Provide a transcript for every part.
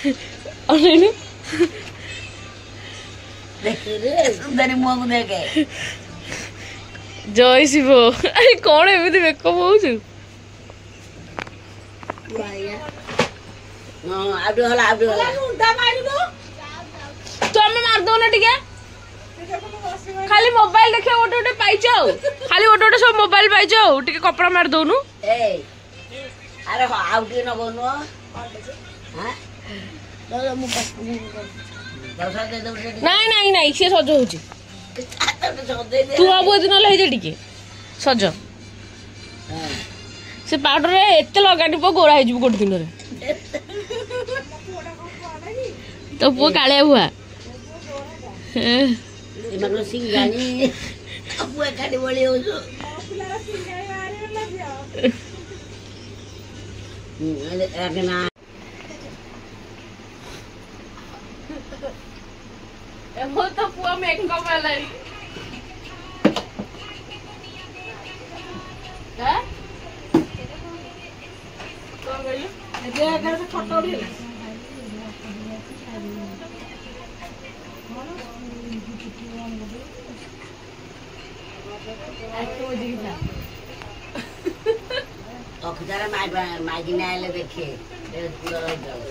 अनैनु देख रे सुंदरी मुंह को देखे जय शिव अरे कौन एमती मेकअप होउछु आउट होला उल्टा मारी दो तमे मार दो ना टिके खाली मोबाइल देखियो गोटे गोटे पाइछौ खाली गोटे गोटे सब मोबाइल पाइछौ टिके कपड़ा मार दोनु ए अरे आउट न बोनु हां दादा मु पास पैसा दे दे नहीं नहीं नहीं से सज होउची तू बाबू दिन ले जे टिके सज से पाउडर रे एते लगानी पो गोरा हे गोटे दिन रे तो पो काले हुआ एमनो सिंगानी अपु एकाडी बोली होजो अगना एमो तो पुआ मेकअप वालारी हैं कौन गइल जे अगर से फोटो उठेला अखदारा मागी ने आले देखे पूरा जाओ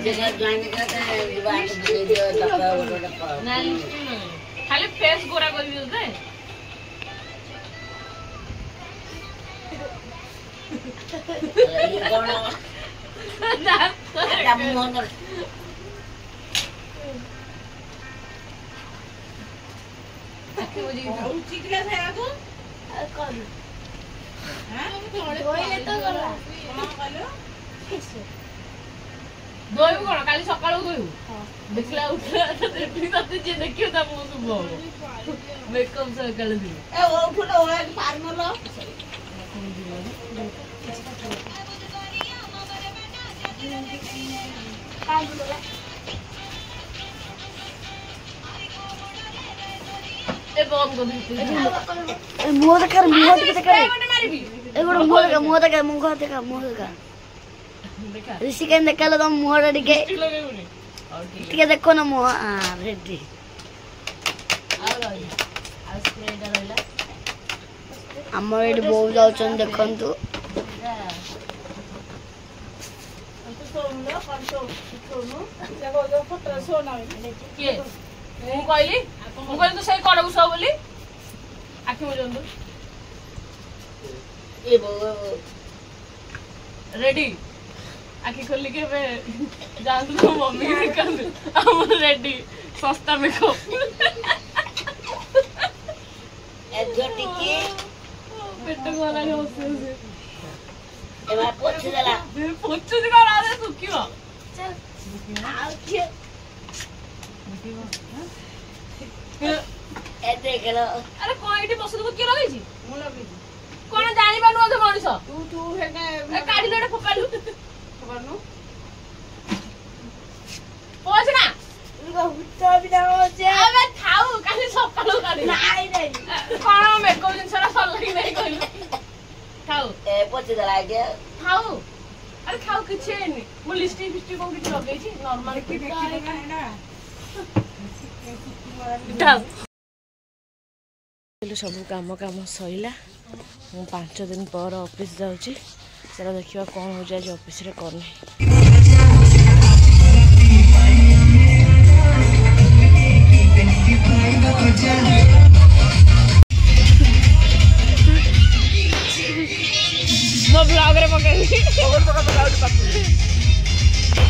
जगह जाने का दीवार दे दियो लगा वो ना खाली फेस गोरा कर दियो दे ये कौन ना मुंह कर चिकला खाया को कौन हां कोई तो गला हां कहलो दोइबु कोन काली सकाळू दोइबु देखला उठला देखि तते जे देखियो ता मो सुबह मेकअप सकाळ दी ए ओ फुलो ओला पार मलो ए बम को देखि मुंह देख मुंह देख मारबी एगोड़ मुंह देख मुंह देख देखा ऋषि के देखल तो मुंह टिके लगेबुनी और ठीक टिके देखो ना मुंह रेडी आ गई आ स्प्रे डलैला हमर एडी बहुत जाउछन देखंतु सोनो कंटो सोनो जगो जो फोटो सोना के मु कहली तो सही करबु सब बोली आखि में जंदु ए बो रेडी आखि खोली के बे जानदु तो मम्मी के कर हम रेडी सस्ता मेकअप ए जोटिके पेट वाला ने होसे ए बा पोछ देला पोछु दिखा रहा है सुखियो चल आओ के ए देखलो अरे कोन एठी बसु को के रही छी मुला भी कोन जानि पानु अध मनिस तू हेने ए काडी लेडे फकालु खबर नु पोछ ना उनको हुट्टा बिना होचे अबे खाऊ काली सकाळु काडी नहीं नहीं कोन मेकअप दिन सारा सल्लाई नहीं कहलु खाऊ ए पोछ देला के खाऊ अरे खाऊ किछ नहीं मु लिपस्टिक फिस्टिक कोन किछ लगै छी नॉर्मल की देखी ना सब काम काम सैला मु 5 दिन पर ऑफिस जाउची चलो देखिबा कोन हो जाय ऑफिस रे कोन मो ब्लॉग रे पकड़ी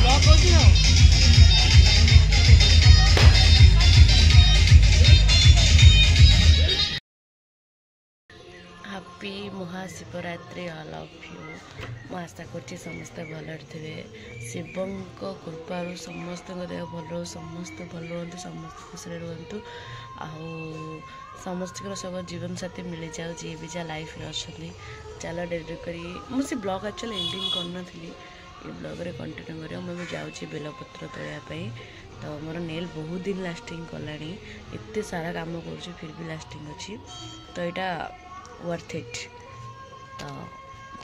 ब्लॉग होची ना happy Mahashivratri all of you मु आशा करछि समस्त भलर थे शिवं को कृपारू समस्त देह भल समस्त भल रुहतु समस्त खुशी रुहतु आउ समस्त सब जीवन साथी मिल जाऊ जी भी जा लाइफ रे अच्छी चलो डेरी करी मुझे ब्लॉग एक्चुअली एंडिंग करना ये ब्लॉग रे कंटिन्यू करियो मैं जाऊँगी बेलपत्र तोड़ापी तो मोर नेल बहुत दिन लास्टिंग कलानी एते सारा काम कर फिर भी लास्टिंग अच्छी तो यहाँ वर्थ इट तो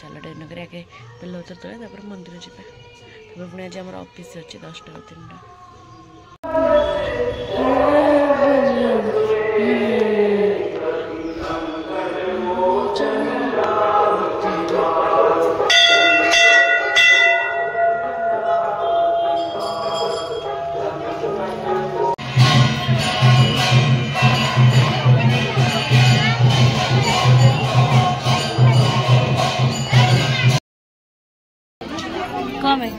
चल ट्रेन कर आगे बेल उतर तले मंदिर जाए पुणी आज आम ऑफिस अच्छे 10टा ରୁ 3ଟା। कम है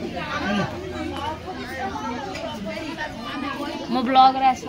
मो ब्लॉग रे आसो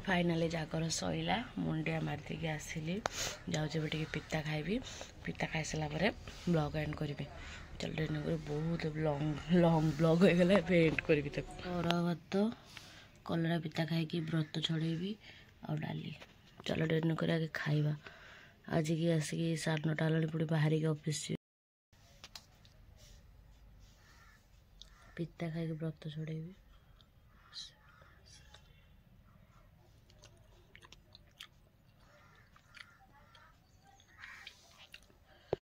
फाइनाली जागर सैला मुंडिया मारदी आसिली जाऊे पिता खाइबी पिता खाई सारा ब्लॉग एंड करी चल बहुत लॉन्ग ब्लॉग हो गला एंड करी भात कलरा पिता खाई व्रत छड़ेबी आ डाली चल ट्रेन कर आगे खाइबा आज की आसिक 9:30 हेल्ला पुणी बाहर के ऑफिस पिता खाई व्रत छड़ेबी।